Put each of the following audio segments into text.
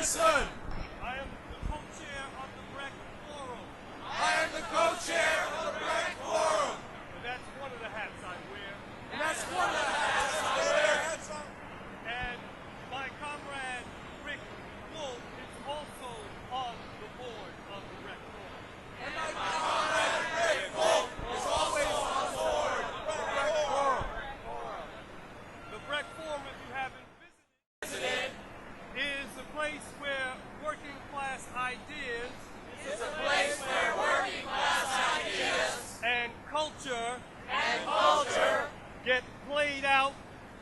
Anderson. I am the co-chair of the Breck Forum. I am the co-chair of the Breck Forum. And that's one of the hats I wear. And that's one of the hats I wear. And my comrade Rick Wolff is also on the board of the Breck Forum. And my comrade Rick Wolff is always on board of the Breck Forum. The Breck Forum, if you haven't visited, is a place where working class ideas It's a place where working class ideas and culture get played out,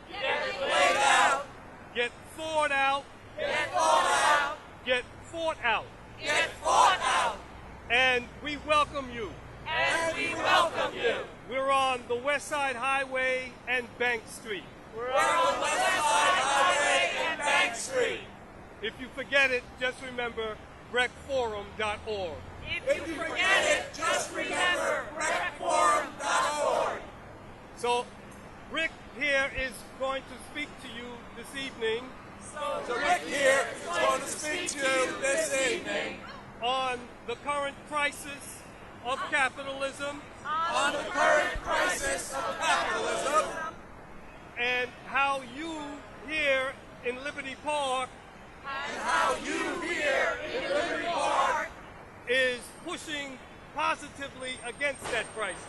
played out, get thought out, get thought out, get fought out. get fought out. And we welcome you. And we welcome you. We're on the West Side Highway and Bank Street. We're on West Side Highway and Bank Street. If you forget it, just remember breckforum.org. If you forget it, just remember breckforum.org. So Rick here is going to speak to you this evening So Rick here is going to speak to you this evening on the current crisis of capitalism on the current crisis of capitalism and how you here in Liberty Park and how you here in Liberty Park is pushing positively against that crisis.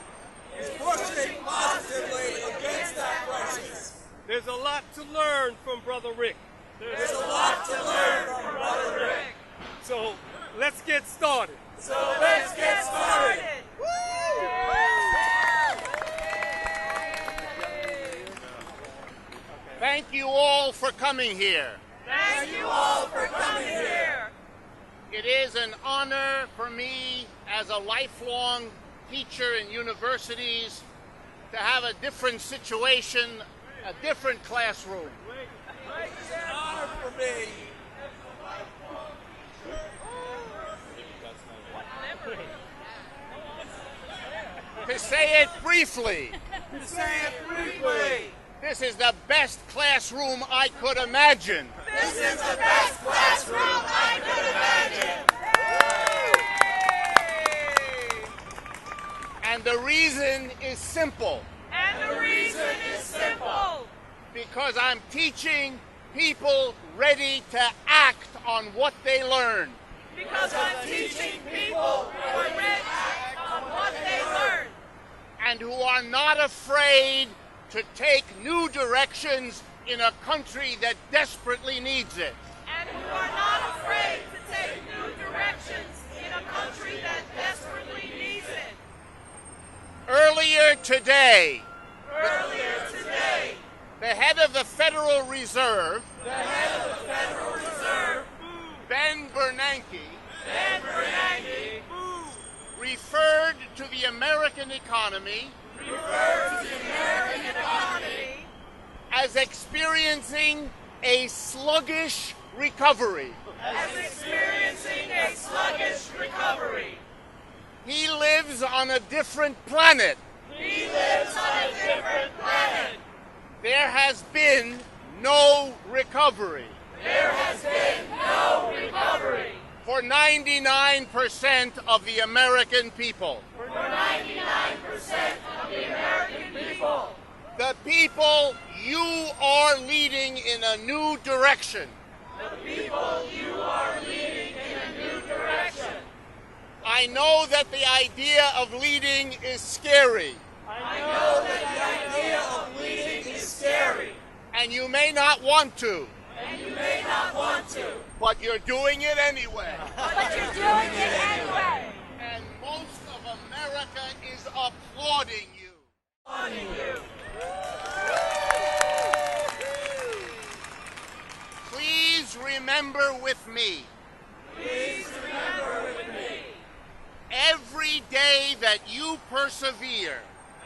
is pushing positively against that crisis. There's a lot to learn from Brother Rick. There's a lot to learn from Brother Rick. So let's get started. So let's get started. Thank you all for coming here. Thank you all for coming here. It is an honor for me as a lifelong teacher in universities to have a different situation, a different classroom. It's an honor for me. To say it briefly, To say it briefly, this is the best classroom I could imagine. this is the best classroom I could imagine. And the reason is simple. And the reason is simple. Because I'm teaching people ready to act on what they learn. Because I'm teaching people who are ready to act on what they learn. And who are not afraid to take new directions in a country that desperately needs it. And who are not afraid to take new directions in a country that desperately needs it. Earlier today, Earlier today, the head of the Federal Reserve, the head of the Federal Reserve, Ben Bernanke, referred to the American economy as experiencing a sluggish recovery. as experiencing a sluggish recovery. He lives on a different planet. He lives on a different planet. There has been no recovery There has been no recovery for 99% of the American people. for 99% of the American people. The people you are leading in a new direction. The people you are leading in a new direction. I know that the idea of leading is scary, I know that the idea of leading is scary, and you may not want to, and you may not want to, but you're doing it anyway. but you're doing it anyway. And most of America is applauding you. On you. Please remember with me, Please remember with me, every day that you persevere,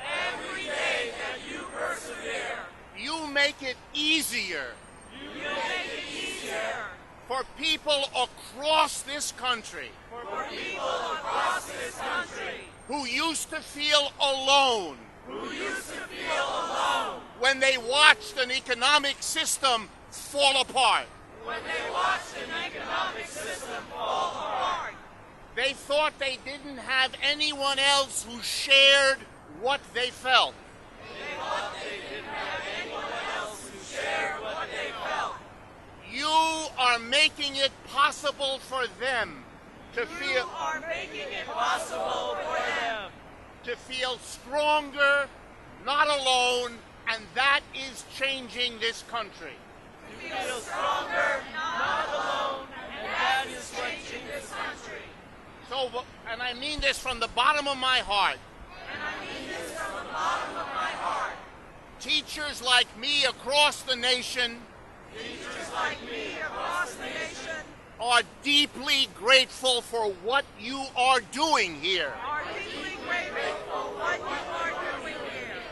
every day that you persevere, you make it easier you make it easier for people across this country for people across this country who used to feel alone who used to feel alone when they watched an economic system fall apart. when they watched an economic system fall apart. They thought they didn't have anyone else who shared what they felt. They thought they didn't have anyone else who shared what they felt. You are making it possible for them to feel You are making it possible for them to feel stronger, not alone, and that is changing this country. to feel stronger, not alone, and that is changing this country. So, and I mean this from the bottom of my heart. And I mean this from the bottom of my heart. Teachers like me across the nation Teachers like me across the nation are deeply grateful for what you are doing here. are deeply grateful for what you are doing here.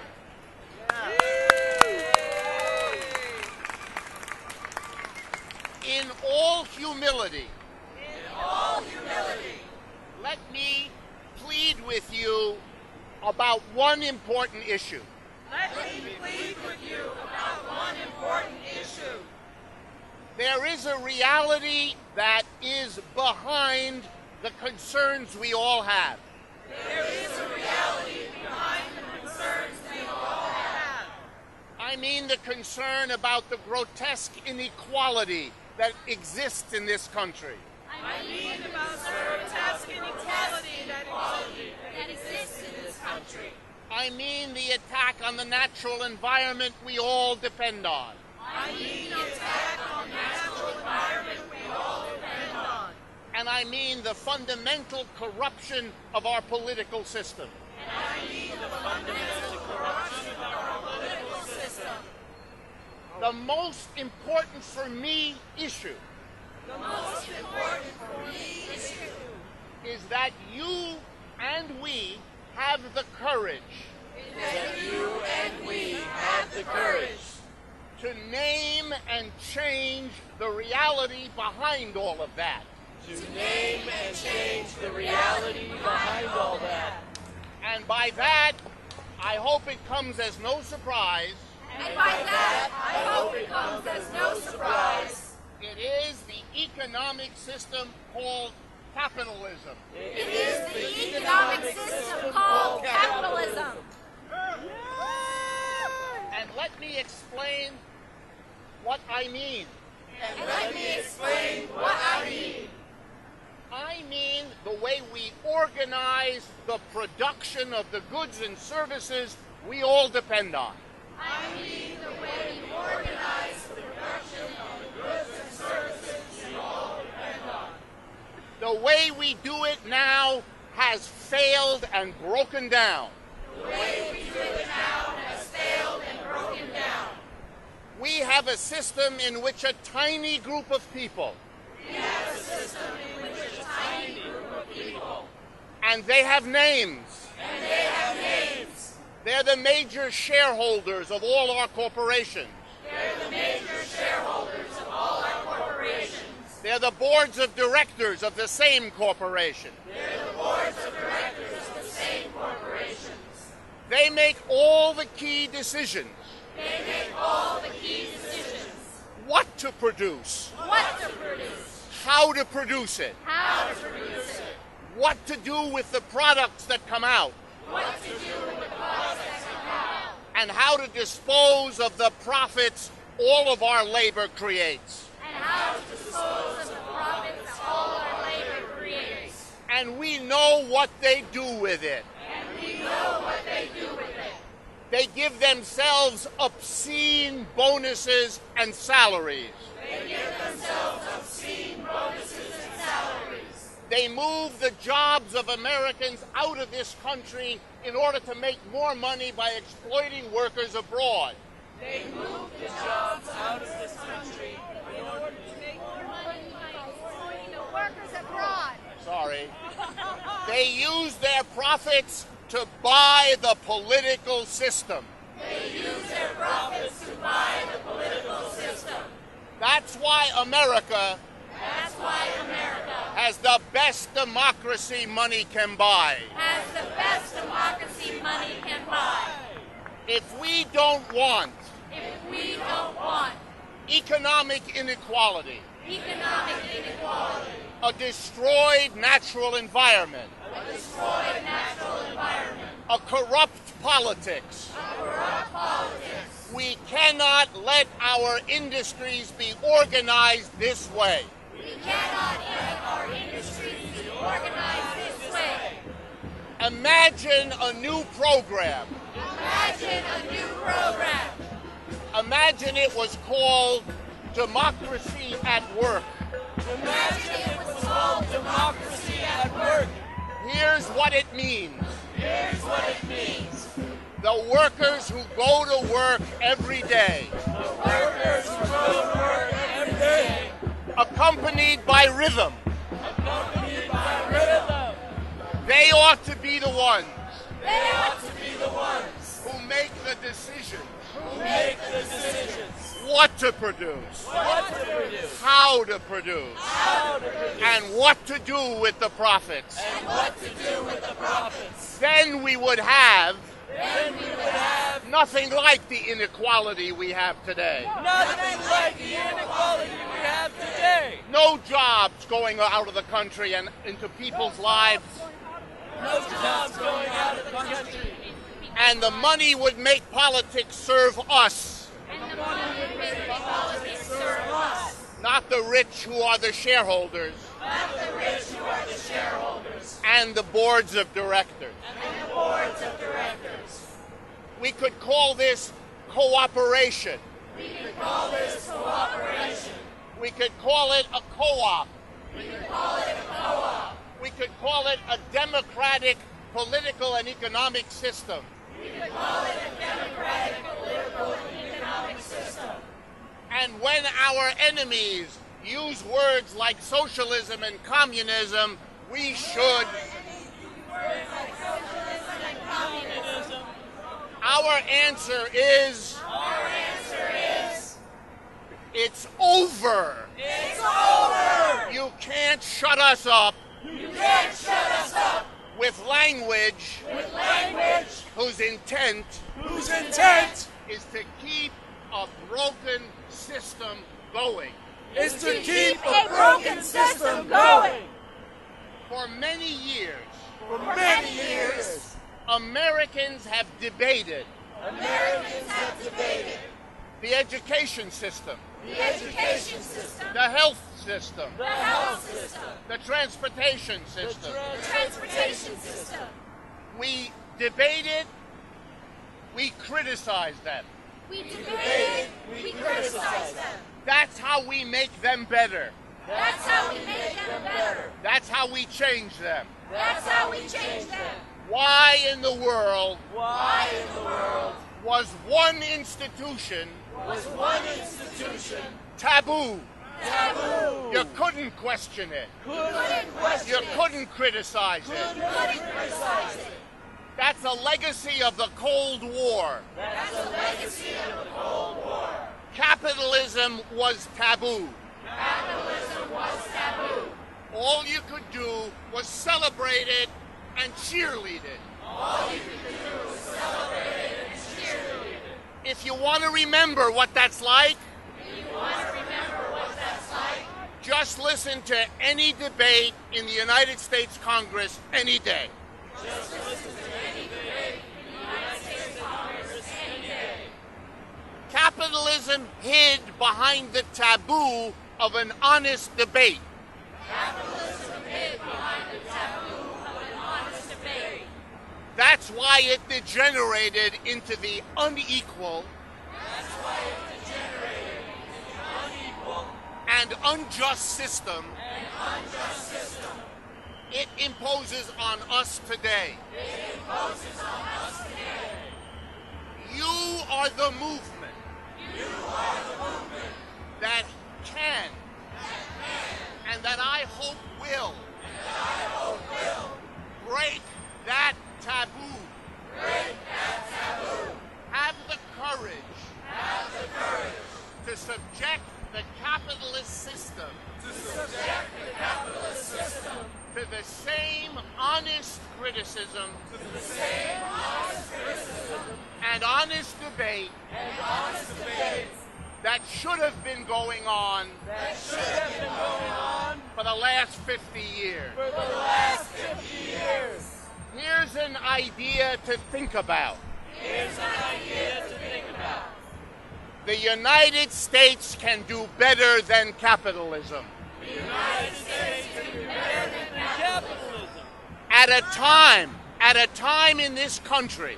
In all humility, In all humility, let me plead with you about one important issue. let me plead with you about one important issue. There is a reality that is behind the concerns we all have. There is a reality behind the concerns we all have. I mean the concern about the grotesque inequality that exists in this country. I mean about the grotesque inequality that exists in this country. I mean the attack on the natural environment we all depend on. I mean the attack on the natural environment we all depend on. And I mean the fundamental corruption of our political system. And I mean the fundamental corruption of our political system. The most important for me issue The most important for me issue is that you and we have the courage is that you and we have the courage to name and change the reality behind all of that. To name and change the reality behind all that. And by that, I hope it comes as no surprise. And by that, I hope it comes as no surprise. It is the economic system called capitalism. It is the economic system called capitalism. And let me explain what I mean. And let me explain what I mean. I mean the way we organize the production of the goods and services we all depend on. I mean the way we organize the production of the goods and services we all depend on. The way we do it now has failed and broken down. The way we do it now has failed and broken down. We have a system in which a tiny group of people, We have a system in which a tiny group of people, and they have names. and they have names. They're the major shareholders of all our corporations. They're the major shareholders of all our corporations. They're the boards of directors of the same corporation. They're the boards of directors of the same corporations. They make all the key decisions. They make all the key decisions. What to produce, What to produce, how to produce it, how to produce it, what to do with the products that come out, what to do with the products that come out, and how to dispose of the profits all of our labor creates. and how to dispose of the profits that all our labor creates. And we know what they do with it. And we know what they do with it. They give themselves obscene bonuses and salaries. They give themselves obscene bonuses and salaries. They move the jobs of Americans out of this country in order to make more money by exploiting workers abroad. They move the jobs out of this country in order to make more money by exploiting the workers abroad. Sorry. They use their profits to buy the political system. They use their profits to buy the political system. That's why America That's why America has the best democracy money can buy. has the best democracy money can buy. If we don't want If we don't want economic inequality, economic inequality, a destroyed natural environment, a destroyed natural environment, a corrupt politics. We cannot let our industries be organized this way. We cannot let our industries be organized this way. Imagine a new program. Imagine a new program. Imagine it was called Democracy at Work. Imagine it was called Democracy at Work. Here's what it means. Here's what it means. The workers who go to work every day, Workers who go to work every day, accompanied by rhythm, accompanied by rhythm. they ought to be the ones They ought To be the ones who make the decisions who make the decisions. what to produce, What to produce, how to produce, how to produce, and what to do with the profits. and what to do with the profits. Then we would have Then we would have nothing like the inequality we have today. nothing like the inequality we have today. No jobs going out of the country and into people's lives, No jobs going out of the country. and the money would make politics serve us, And the money would make politics serve us, not the rich who are the shareholders not the rich who are the shareholders and the boards of directors. and the boards of directors. We could call this cooperation. We could call this cooperation. We could call it a co-op. We could call it a co-op. We could call it a democratic political and economic system. We could call it a democratic political and economic system. And when our enemies use words like socialism and communism, we should. Our answer is, it's over. It's over. You can't shut us up You can't shut us up with language with language whose intent whose intent is to keep a broken system going. is to keep a broken system going. For many years, For many years, Americans have debated Americans have debated the education system, The education system, the health system, the health system, the transportation system. the transportation system. We debated, we criticized them. We debated, we criticized them. That's how we make them better. That's how we make them better. That's how we change them. That's how we change them. Why in the world why in the world was one institution was one institution taboo? taboo. You couldn't question it. Couldn't You question it. couldn't criticize it. Couldn't criticize it. That's a legacy of the Cold War. That's a legacy of the Cold War. Capitalism was taboo. Capitalism was taboo. All you could do was celebrate it and cheerlead it. If you want to remember what that's like, just listen to any debate in the United States Congress any day. Capitalism hid behind the taboo of an honest debate. That's why it degenerated into the unequal and unjust system it imposes on us today. You are the movement that can and that I hope will break that taboo. Have the courage to subject the capitalist system to the same honest criticism and honest debate that should have been going on for the last 50 years. Here's an idea to think about. The United States can do better than capitalism. At a time in this country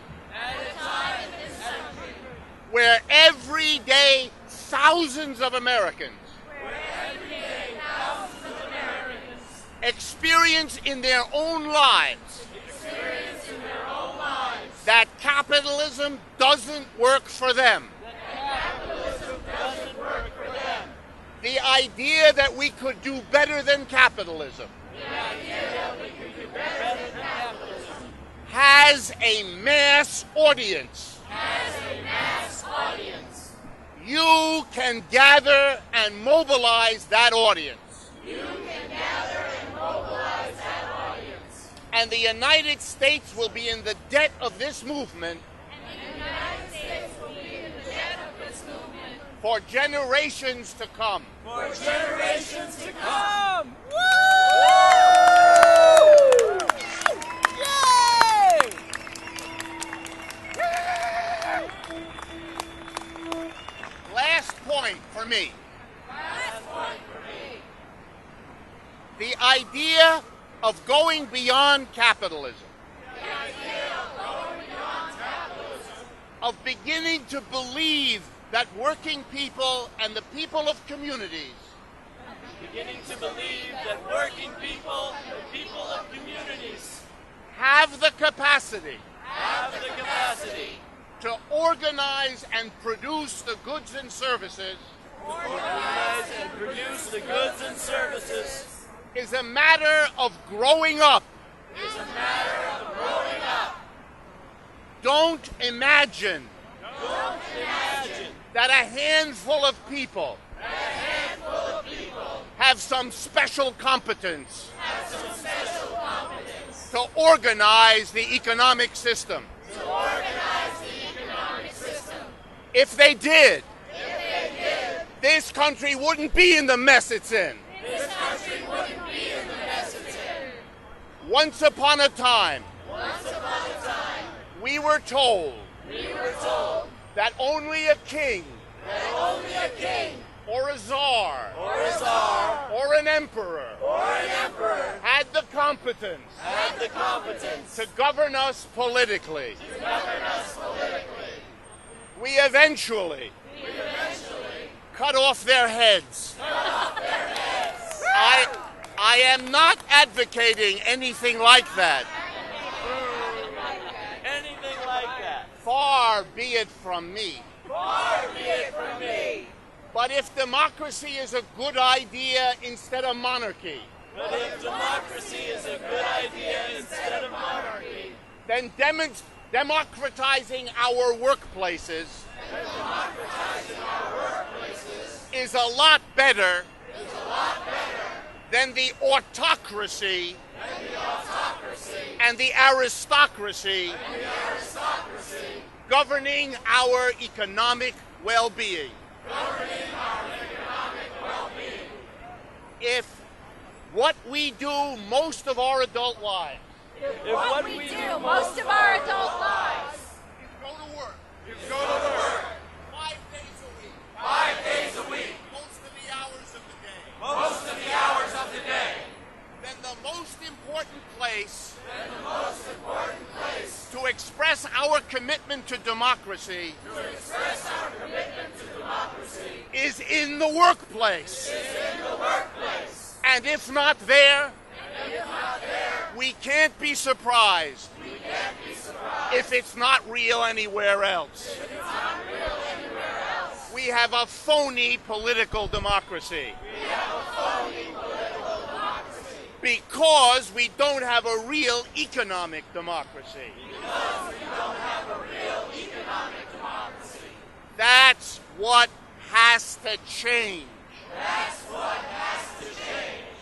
where every day thousands of Americans experience in their own lives that capitalism doesn't work for them. The idea that we could do better than capitalism has a mass audience. You can gather and mobilize that audience. And the United States will be in the debt of this movement for generations to come. Last point for me. The idea of going beyond capitalism. Of beginning to believe that working people and the people of communities have the capacity to organize and produce the goods and services is a matter of growing up. Don't imagine that a handful of people have some special competence to organize the economic system. If they did, this country wouldn't be in the mess it's in. Once upon a time, we were told that only a king or a czar or an emperor had the competence to govern us politically. We eventually cut off their heads. I am not advocating anything like that. Far be it from me. But if democracy is a good idea instead of monarchy, then democratizing our workplaces is a lot better than the autocracy and the aristocracy governing our economic well-being. If what we do most of our adult lives is go to work. 5 days a week. Most of the hours of the day. Then the most important place to express our commitment to democracy is in the workplace. And if not there, we can't be surprised if it's not real anywhere else. We have a phony political democracy. Because we don't have a real economic democracy. That's what has to change.